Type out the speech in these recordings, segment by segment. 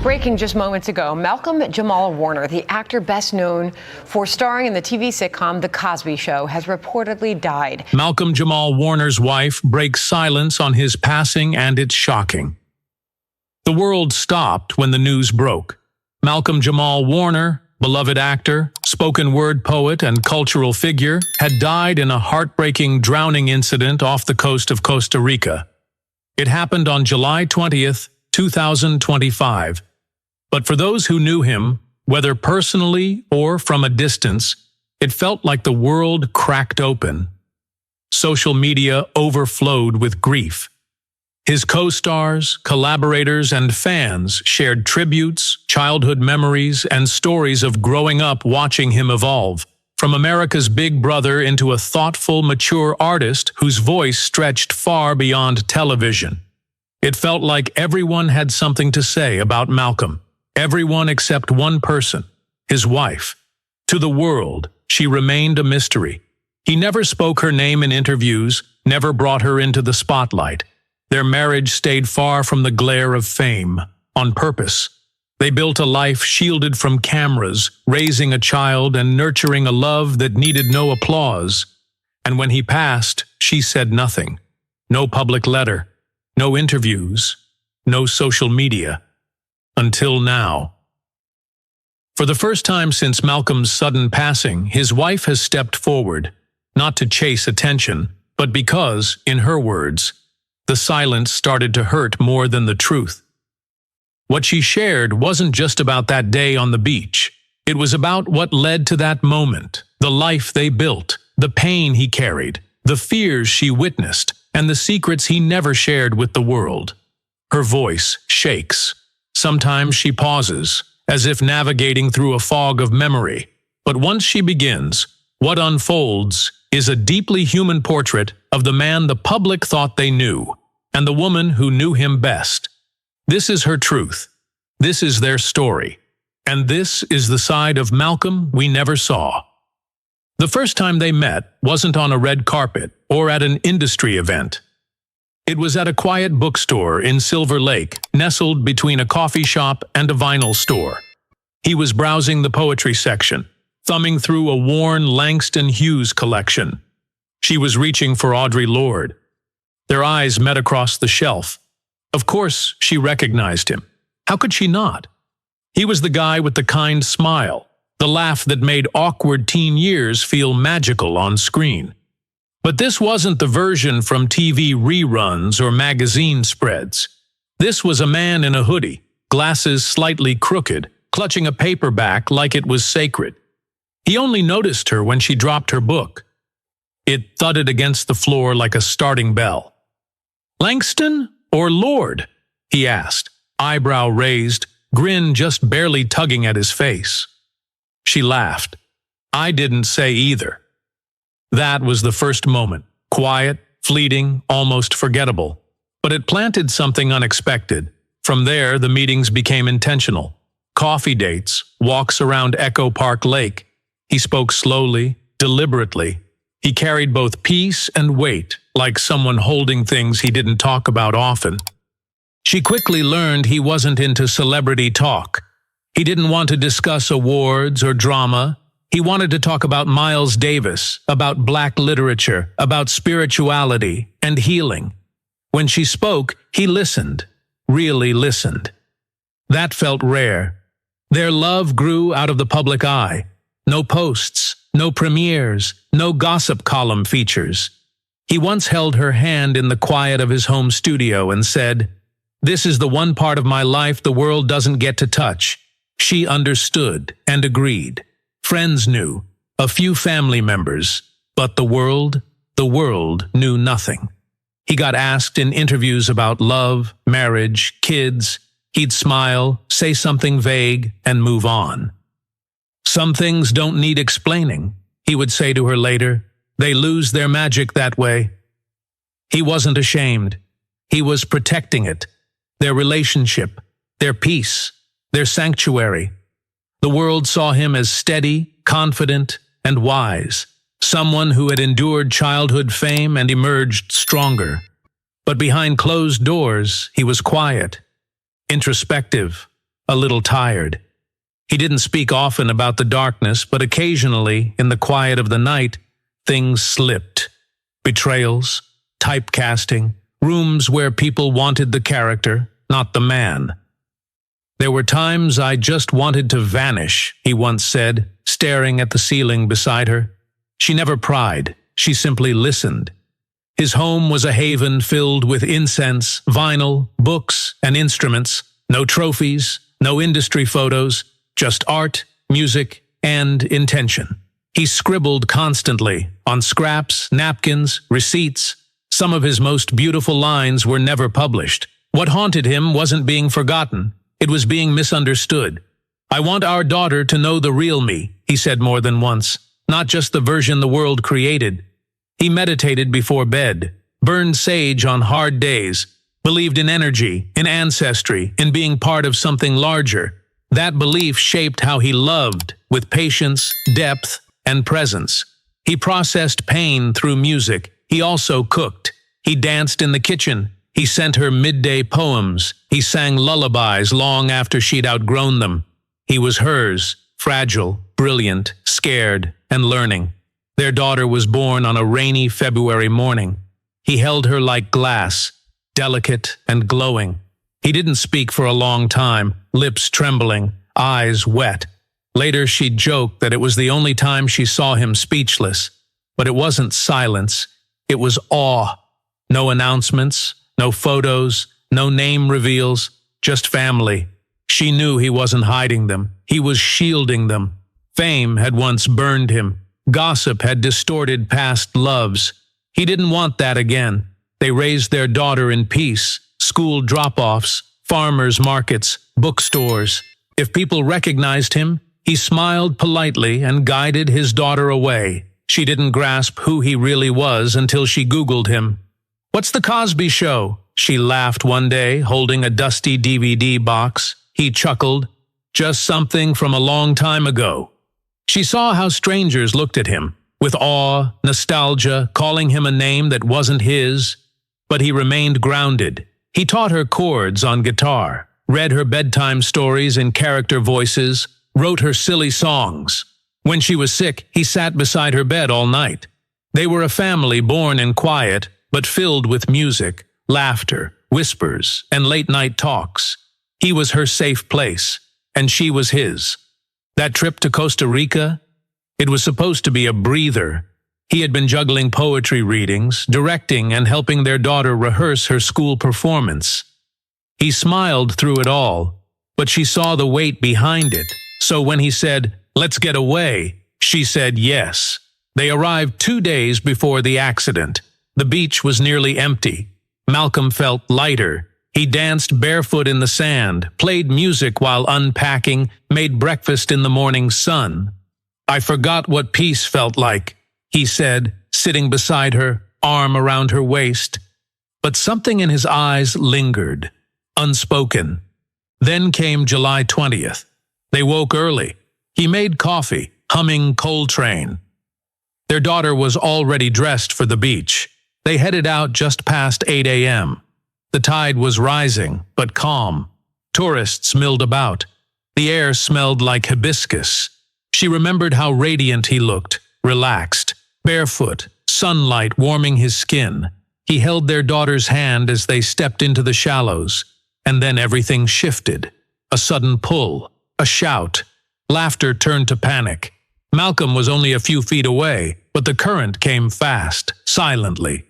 Breaking just moments ago, Malcolm-Jamal Warner, the actor best known for starring in the TV sitcom The Cosby Show, has reportedly died. Malcolm-Jamal Warner's wife breaks silence on his passing, and it's shocking. The world stopped when the news broke. Malcolm-Jamal Warner, beloved actor, spoken word poet, and cultural figure, had died in a heartbreaking drowning incident off the coast of Costa Rica. It happened on July 20th, 2025. But for those who knew him, whether personally or from a distance, it felt like the world cracked open. Social media overflowed with grief. His co-stars, collaborators, and fans shared tributes, childhood memories, and stories of growing up watching him evolve, from America's big brother into a thoughtful, mature artist whose voice stretched far beyond television. It felt like everyone had something to say about Malcolm. Everyone except one person, his wife. To the world, she remained a mystery. He never spoke her name in interviews, never brought her into the spotlight. Their marriage stayed far from the glare of fame, on purpose. They built a life shielded from cameras, raising a child and nurturing a love that needed no applause. And when he passed, she said nothing. No public letter, no interviews, no social media. Until now. For the first time since Malcolm's sudden passing, his wife has stepped forward, not to chase attention, but because, in her words, the silence started to hurt more than the truth. What she shared wasn't just about that day on the beach. It was about what led to that moment, the life they built, the pain he carried, the fears she witnessed, and the secrets he never shared with the world. Her voice shakes. Sometimes she pauses, as if navigating through a fog of memory. But once she begins, what unfolds is a deeply human portrait of the man the public thought they knew, and the woman who knew him best. This is her truth. This is their story. And this is the side of Malcolm we never saw. The first time they met wasn't on a red carpet or at an industry event. It was at a quiet bookstore in Silver Lake, nestled between a coffee shop and a vinyl store. He was browsing the poetry section, thumbing through a worn Langston Hughes collection. She was reaching for Audre Lorde. Their eyes met across the shelf. Of course, she recognized him. How could she not? He was the guy with the kind smile, the laugh that made awkward teen years feel magical on screen. But this wasn't the version from TV reruns or magazine spreads. This was a man in a hoodie, glasses slightly crooked, clutching a paperback like it was sacred. He only noticed her when she dropped her book. It thudded against the floor like a starting bell. "Langston or Lord?" he asked, eyebrow raised, grin just barely tugging at his face. She laughed. "I didn't say either." That was the first moment, quiet, fleeting, almost forgettable. But it planted something unexpected. From there, the meetings became intentional. Coffee dates, walks around Echo Park Lake. He spoke slowly, deliberately. He carried both peace and weight, like someone holding things he didn't talk about often. She quickly learned he wasn't into celebrity talk. He didn't want to discuss awards or drama. He wanted to talk about Miles Davis, about Black literature, about spirituality and healing. When she spoke, he listened, really listened. That felt rare. Their love grew out of the public eye. No posts, no premieres, no gossip column features. He once held her hand in the quiet of his home studio and said, "This is the one part of my life the world doesn't get to touch." She understood and agreed. Friends knew, a few family members, but the world knew nothing. He got asked in interviews about love, marriage, kids. He'd smile, say something vague, and move on. "Some things don't need explaining," he would say to her later. "They lose their magic that way." He wasn't ashamed. He was protecting it. Their relationship, their peace, their sanctuary. The world saw him as steady, confident, and wise, someone who had endured childhood fame and emerged stronger. But behind closed doors, he was quiet, introspective, a little tired. He didn't speak often about the darkness, but occasionally, in the quiet of the night, things slipped. Betrayals, typecasting, rooms where people wanted the character, not the man. "There were times I just wanted to vanish," he once said, staring at the ceiling beside her. She never pried, she simply listened. His home was a haven filled with incense, vinyl, books, and instruments. No trophies, no industry photos, just art, music, and intention. He scribbled constantly, on scraps, napkins, receipts. Some of his most beautiful lines were never published. What haunted him wasn't being forgotten, it was being misunderstood. "I want our daughter to know the real me," he said more than once, "not just the version the world created." He meditated before bed, burned sage on hard days, believed in energy, in ancestry, in being part of something larger. That belief shaped how he loved, with patience, depth, and presence. He processed pain through music. He also cooked. He danced in the kitchen. He sent her midday poems. He sang lullabies long after she'd outgrown them. He was hers, fragile, brilliant, scared, and learning. Their daughter was born on a rainy February morning. He held her like glass, delicate and glowing. He didn't speak for a long time, lips trembling, eyes wet. Later she'd joked that it was the only time she saw him speechless. But it wasn't silence, it was awe. No announcements, no photos, no name reveals, just family. She knew he wasn't hiding them, he was shielding them. Fame had once burned him. Gossip had distorted past loves. He didn't want that again. They raised their daughter in peace. School drop-offs, farmers' markets, bookstores. If people recognized him, he smiled politely and guided his daughter away. She didn't grasp who he really was until she Googled him. "What's the Cosby Show?" She laughed one day, holding a dusty DVD box. He chuckled. "Just something from a long time ago." She saw how strangers looked at him, with awe, nostalgia, calling him a name that wasn't his. But he remained grounded. He taught her chords on guitar, read her bedtime stories in character voices, wrote her silly songs. When she was sick, he sat beside her bed all night. They were a family born in quiet, but filled with music, laughter, whispers, and late-night talks. He was her safe place, and she was his. That trip to Costa Rica? It was supposed to be a breather. He had been juggling poetry readings, directing, and helping their daughter rehearse her school performance. He smiled through it all, but she saw the weight behind it. So when he said, "Let's get away," she said yes. They arrived 2 days before the accident. The beach was nearly empty. Malcolm felt lighter. He danced barefoot in the sand, played music while unpacking, made breakfast in the morning sun. "I forgot what peace felt like," he said, sitting beside her, arm around her waist. But something in his eyes lingered, unspoken. Then came July 20th. They woke early. He made coffee, humming Coltrane. Their daughter was already dressed for the beach. They headed out just past 8 a.m. The tide was rising, but calm. Tourists milled about. The air smelled like hibiscus. She remembered how radiant he looked, relaxed, barefoot, sunlight warming his skin. He held their daughter's hand as they stepped into the shallows, and then everything shifted. A sudden pull, a shout. Laughter turned to panic. Malcolm was only a few feet away, but the current came fast, silently.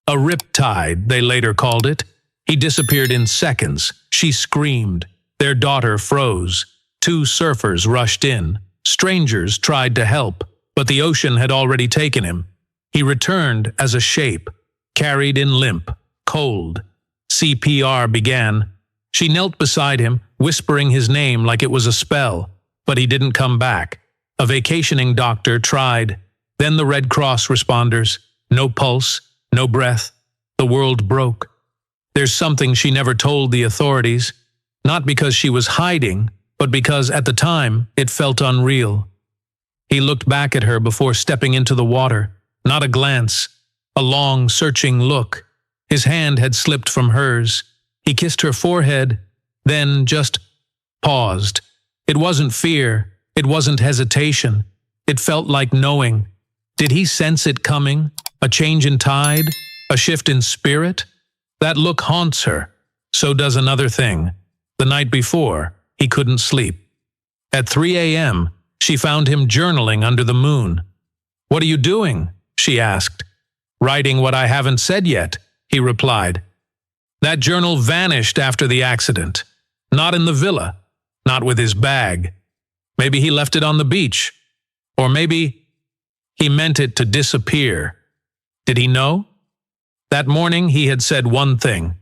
A riptide, they later called it. He disappeared in seconds. She screamed. Their daughter froze. 2 surfers rushed in. Strangers tried to help, but the ocean had already taken him. He returned as a shape, carried in limp, cold. CPR began. She knelt beside him, whispering his name like it was a spell, but he didn't come back. A vacationing doctor tried. Then the Red Cross responders. No pulse, no breath. The world broke. There's something she never told the authorities, not because she was hiding, but because at the time it felt unreal. He looked back at her before stepping into the water. Not a glance, a long, searching look. His hand had slipped from hers. He kissed her forehead, then just paused. It wasn't fear. It wasn't hesitation. It felt like knowing. Did he sense it coming? A change in tide? A shift in spirit? That look haunts her. So does another thing. The night before, he couldn't sleep. At 3 a.m., she found him journaling under the moon. "What are you doing?" she asked. "Writing what I haven't said yet," he replied. That journal vanished after the accident. Not in the villa. Not with his bag. Maybe he left it on the beach. Or maybe he meant it to disappear. Did he know? That morning he had said one thing.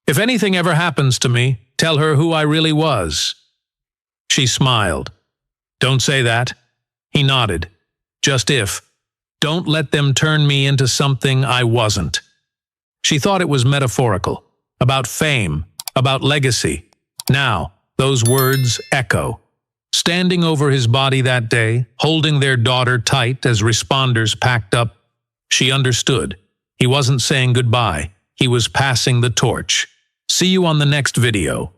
"If anything ever happens to me, tell her who I really was." She smiled. "Don't say that." He nodded. "Just if. Don't let them turn me into something I wasn't." She thought it was metaphorical, about fame, about legacy. Now, those words echo. Standing over his body that day, holding their daughter tight as responders packed up, she understood. He wasn't saying goodbye. He was passing the torch. See you on the next video.